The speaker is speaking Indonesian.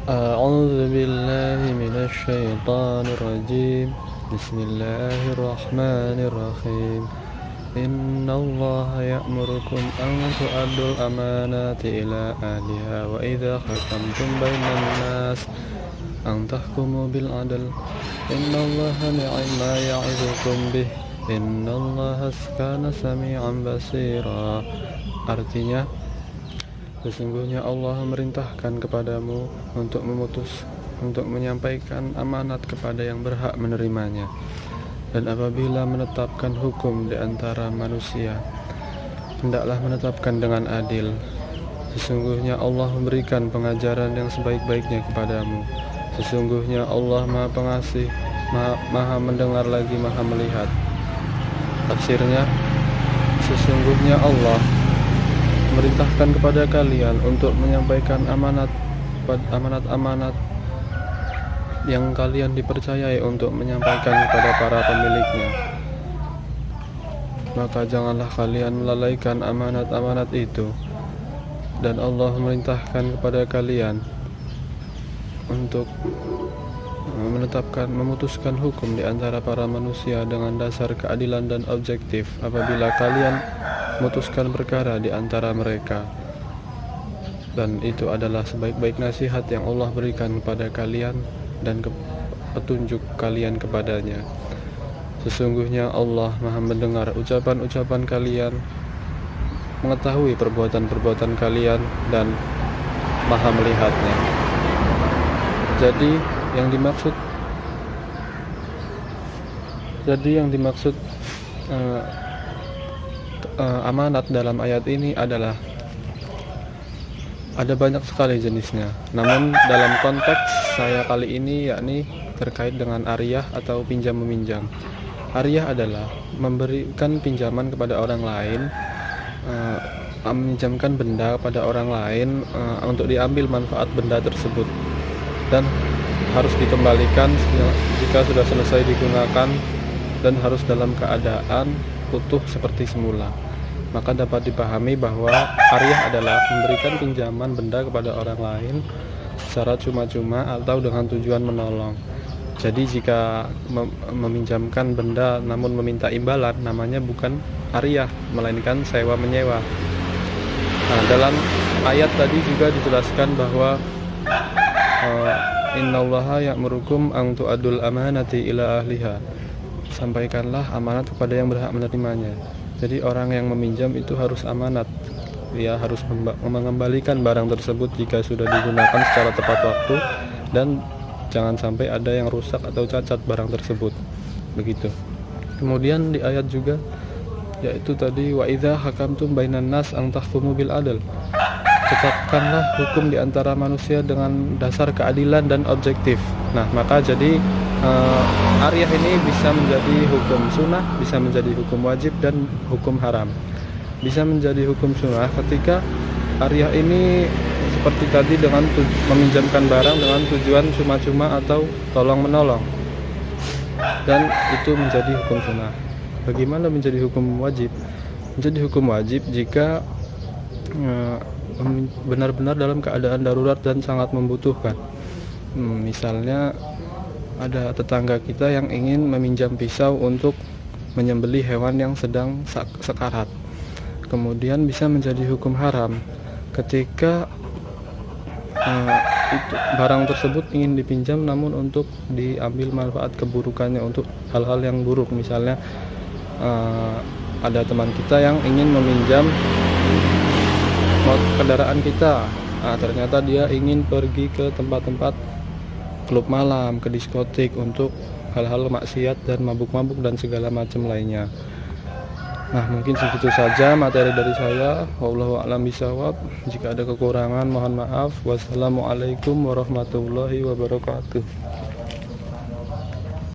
أعوذ بالله من الشيطان الرجيم. بسم الله الرحمن الرحيم. إن الله يأمركم أن تؤدوا الأمانات إلى أهلها وإذا حكمتم بين الناس أن تحكموا بالعدل إن الله نعم ما يعظكم به إن الله كان سميعا بصيرا. Artinya, sesungguhnya Allah memerintahkan kepadamu untuk menyampaikan amanat kepada yang berhak menerimanya, dan apabila menetapkan hukum di antara manusia, hendaklah menetapkan dengan adil. Sesungguhnya Allah memberikan pengajaran yang sebaik-baiknya kepadamu. Sesungguhnya Allah Maha Pengasih, Maha mendengar lagi Maha melihat. Tafsirnya, sesungguhnya Allah memerintahkan kepada kalian untuk menyampaikan amanat-amanat yang kalian dipercayai untuk menyampaikan kepada para pemiliknya. Maka janganlah kalian melalaikan amanat-amanat itu. Dan Allah memerintahkan kepada kalian untuk memutuskan hukum di antara para manusia dengan dasar keadilan dan objektif apabila kalian memutuskan perkara di antara mereka, dan itu adalah sebaik-baik nasihat yang Allah berikan kepada kalian dan petunjuk kalian kepadanya. Sesungguhnya Allah Maha mendengar ucapan-ucapan kalian, mengetahui perbuatan-perbuatan kalian, dan Maha melihatnya. Jadi yang dimaksud amanat dalam ayat ini adalah ada banyak sekali jenisnya. Namun dalam konteks saya kali ini yakni terkait dengan ariyah atau pinjam meminjam. Ariyah adalah memberikan pinjaman kepada orang lain, meminjamkan benda kepada orang lain untuk diambil manfaat benda tersebut, dan harus dikembalikan jika sudah selesai digunakan dan harus dalam keadaan utuh seperti semula. Maka dapat dipahami bahwa ariyah adalah memberikan pinjaman benda kepada orang lain secara cuma-cuma atau dengan tujuan menolong. Jadi jika meminjamkan benda namun meminta imbalan, namanya bukan ariyah, melainkan sewa menyewa. Nah, dalam ayat tadi juga dijelaskan bahwa innallaha ya'murukum an tu'addul amanati ila ahliha. Sampaikanlah amanat kepada yang berhak menerimanya. Jadi orang yang meminjam itu harus amanat. Dia harus mengembalikan barang tersebut jika sudah digunakan secara tepat waktu, dan jangan sampai ada yang rusak atau cacat barang tersebut. Begitu. Kemudian di ayat juga, yaitu tadi wa idza hakamtum bainan nas an tahkumu bil adl. Tetapkanlah hukum di antara manusia dengan dasar keadilan dan objektif. Nah, maka jadi ariyah ini bisa menjadi hukum sunnah, bisa menjadi hukum wajib, dan hukum haram. Bisa menjadi hukum sunnah ketika ariyah ini seperti tadi dengan meminjamkan barang dengan tujuan cuma-cuma atau tolong-menolong, dan itu menjadi hukum sunnah. Bagaimana menjadi hukum wajib? Menjadi hukum wajib jika benar-benar dalam keadaan darurat dan sangat membutuhkan. Misalnya ada tetangga kita yang ingin meminjam pisau untuk menyembelih hewan yang sedang sekarat. Kemudian bisa menjadi hukum haram ketika barang tersebut ingin dipinjam namun untuk diambil manfaat keburukannya untuk hal-hal yang buruk. Misalnya ada teman kita yang ingin meminjam kendaraan kita, ternyata dia ingin pergi ke tempat-tempat klub malam, ke diskotik untuk hal-hal maksiat dan mabuk-mabuk dan segala macam lainnya. Nah, mungkin segitu saja materi dari saya. Wallahu a'lam bishawab. Jika ada kekurangan mohon maaf. Wassalamualaikum warahmatullahi wabarakatuh.